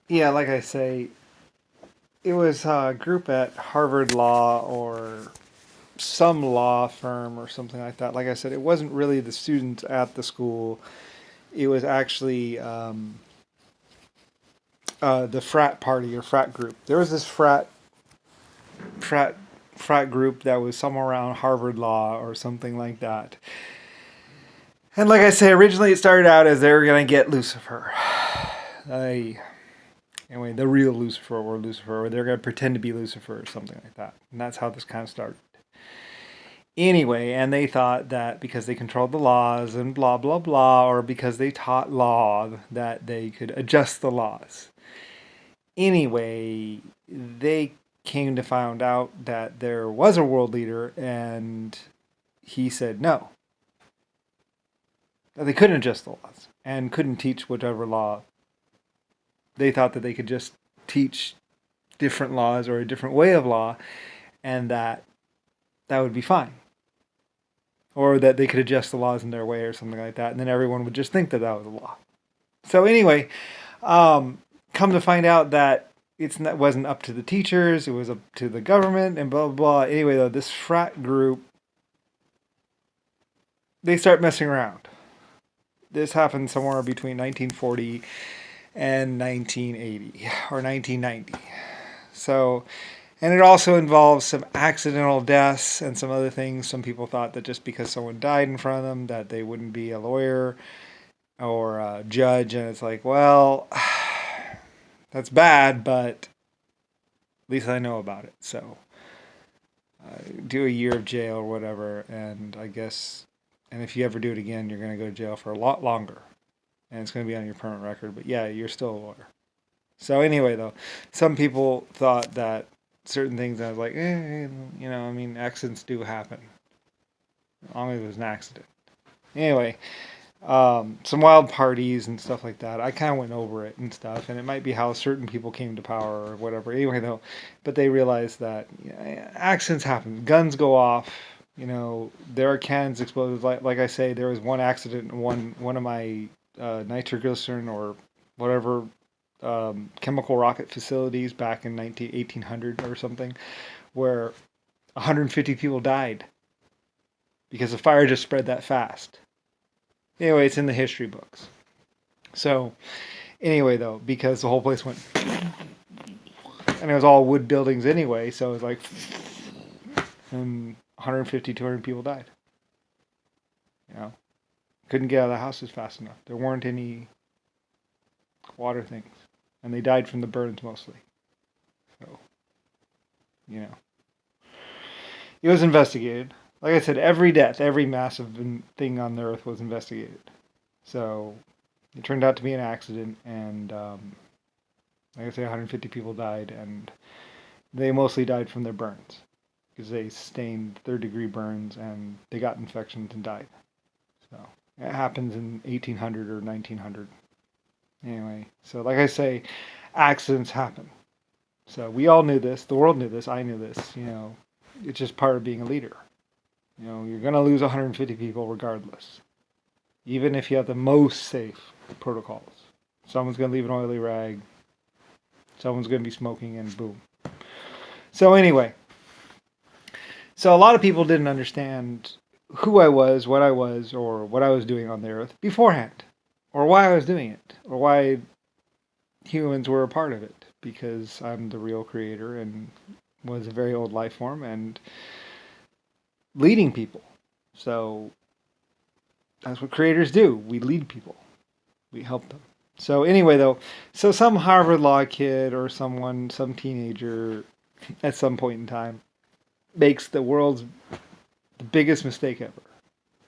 Yeah, like I say, it was a group at Harvard Law or some law firm or something like that. Like I said, it wasn't really the students at the school. It was actually the frat party or frat group. There was this frat frat group that was somewhere around Harvard Law or something like that. And like I say, originally it started out as they were gonna get Lucifer. I Anyway, the real Lucifer or Lucifer, or they're gonna pretend to be Lucifer or something like that. And that's how this kind of started. Anyway, and they thought that because they controlled the laws and blah blah blah, or because they taught law, that they could adjust the laws. Anyway, they came to find out that there was a world leader, and he said no, that they couldn't adjust the laws and couldn't teach whatever law. They thought that they could just teach different laws or a different way of law, and that would be fine, or that they could adjust the laws in their way or something like that, and then everyone would just think that that was a law. So anyway, come to find out that it wasn't up to the teachers; it was up to the government, and blah blah blah. Anyway, though, this frat group, they start messing around. This happened somewhere between 1940 and 1980 or 1990. So, and it also involves some accidental deaths and some other things. Some people thought that just because someone died in front of them, that they wouldn't be a lawyer or a judge. And it's like, well, that's bad, but at least I know about it. So, do a year of jail or whatever. And I guess, and if you ever do it again, you're going to go to jail for a lot longer. And it's going to be on your permanent record. But yeah, you're still a lawyer. So anyway, though, some people thought that certain things, I was like, I mean, accidents do happen. As long as it was an accident. Anyway, some wild parties and stuff like that. I kind of went over it and stuff, and it might be how certain people came to power or whatever. Anyway, though, but they realized that accidents happen. Guns go off. There are cannons exploded. Like I say, there was one accident in one of my nitroglycerin or whatever chemical rocket facilities back in 1800 or something, where 150 people died because the fire just spread that fast. Anyway, it's in the history books. So, anyway, though, because the whole place went, and it was all wood buildings anyway, so it was like, and 150, 200 people died. You know, couldn't get out of the houses fast enough. There weren't any water things, and they died from the burns mostly. So, you know, it was investigated. Like I said, every death, every massive thing on the earth was investigated. So it turned out to be an accident, and like I say, 150 people died, and they mostly died from their burns because they sustained third-degree burns and they got infections and died. So it happens in 1800 or 1900. Anyway, so like I say, accidents happen. So we all knew this. The world knew this. I knew this. It's just part of being a leader. You're going to lose 150 people regardless, even if you have the most safe protocols. Someone's going to leave an oily rag. Someone's going to be smoking, and boom. So anyway, so a lot of people didn't understand who I was, or what I was doing on the earth beforehand, or why I was doing it, or why humans were a part of it, because I'm the real creator and was a very old life form and leading people. So that's what creators do. We lead people. We help them. So anyway, though, so some Harvard Law kid or some teenager at some point in time makes the world's biggest mistake ever.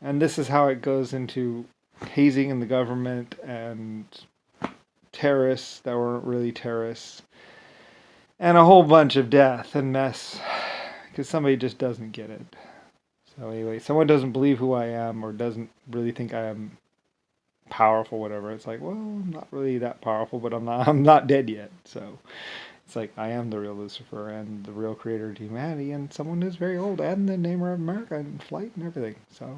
And this is how it goes into hazing in the government and terrorists that weren't really terrorists, and a whole bunch of death and mess because somebody just doesn't get it. So anyway, someone doesn't believe who I am or doesn't really think I am powerful, whatever. It's like, well, I'm not really that powerful, but I'm not dead yet. So it's like I am the real Lucifer and the real creator of humanity, and someone who's very old, and the name of America and flight and everything. So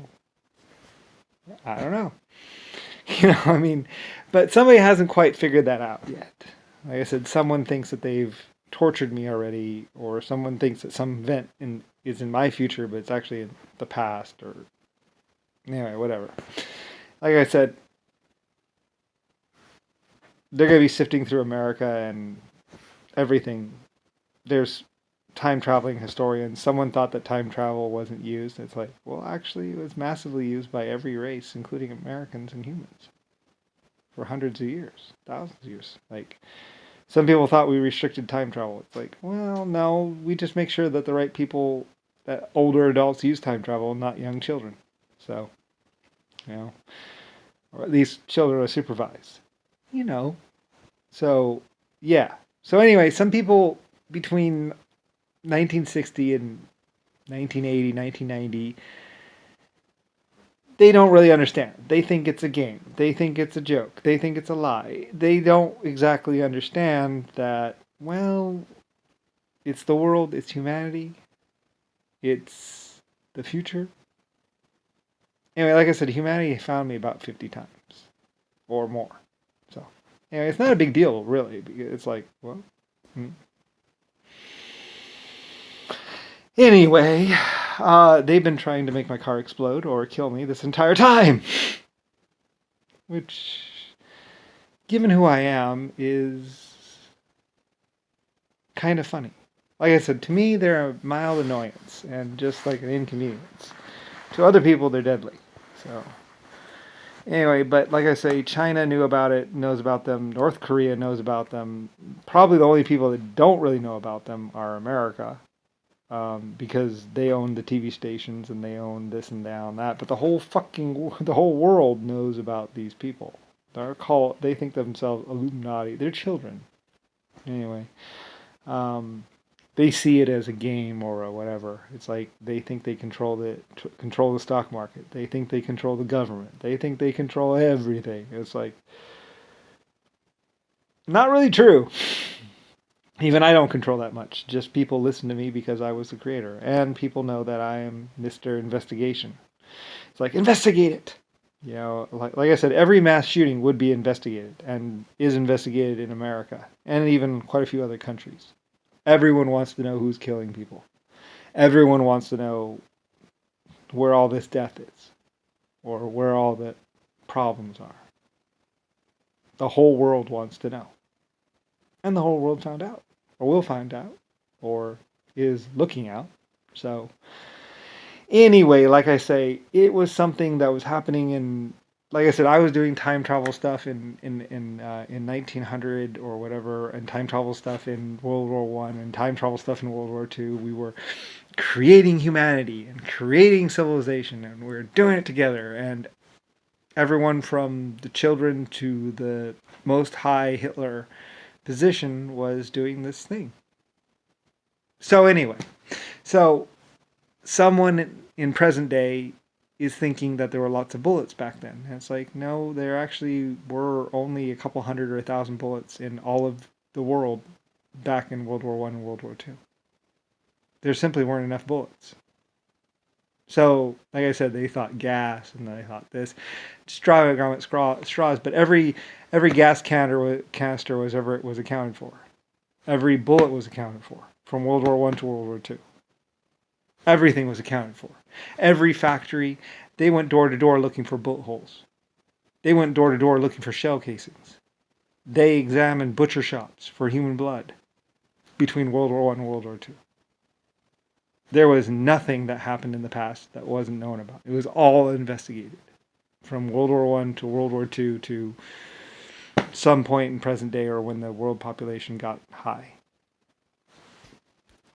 I don't know. I mean, but somebody hasn't quite figured that out yet. Like I said, someone thinks that they've tortured me already, or someone thinks that some event is in my future, but it's actually in the past, or anyway, whatever. Like I said, they're going to be sifting through America and everything. There's time traveling historians. Someone thought that time travel wasn't used. It's like, well, actually, it was massively used by every race, including Americans and humans, for hundreds of years, thousands of years. Like, some people thought we restricted time travel. It's like, well, no, we just make sure that the right people, that older adults use time travel, not young children. So, you know, or at least children are supervised. You know. So, yeah. So anyway, some people between 1960 and 1980, 1990, they don't really understand. They think it's a game. They think it's a joke. They think it's a lie. They don't exactly understand that, well, it's the world, it's humanity, it's the future. Anyway, like I said, humanity found me about 50 times or more. So, anyway, it's not a big deal, really. It's like, well, Anyway, they've been trying to make my car explode or kill me this entire time. Which, given who I am, is kind of funny. Like I said, to me, they're a mild annoyance and just like an inconvenience. To other people, they're deadly. So, anyway, but like I say, China knew about it, knows about them. North Korea knows about them. Probably the only people that don't really know about them are America. Because they own the TV stations and they own this and that and that. But the whole world knows about these people. They think themselves Illuminati. They're children. Anyway, they see it as a game or a whatever. It's like they think they control the stock market. They think they control the government. They think they control everything. It's like not really true. Even I don't control that much. Just people listen to me because I was the creator. And people know that I am Mr. Investigation. It's like, investigate it! You know, like I said, every mass shooting would be investigated and is investigated in America and even quite a few other countries. Everyone wants to know who's killing people. Everyone wants to know where all this death is or where all the problems are. The whole world wants to know. And the whole world found out. Or will find out, or is looking out. So, anyway, like I say, it was something that was happening in. Like I said, I was doing time travel stuff in 1900 or whatever, and time travel stuff in World War One, and time travel stuff in World War Two. We were creating humanity and creating civilization, and we were doing it together. And everyone from the children to the most high Hitler position was doing this thing. So anyway, someone in present day is thinking that there were lots of bullets back then. And it's like, no, there actually were only a couple hundred or 1,000 bullets in all of the world back in World War I and World War II. There simply weren't enough bullets. So, like I said, they thought gas, and they thought this. Straws, but every gas canister was accounted for. Every bullet was accounted for, from World War I to World War II. Everything was accounted for. Every factory, they went door to door looking for bullet holes. They went door to door looking for shell casings. They examined butcher shops for human blood between World War I and World War II. There was nothing that happened in the past that wasn't known about. It was all investigated. From World War I to World War II to some point in present day or when the world population got high.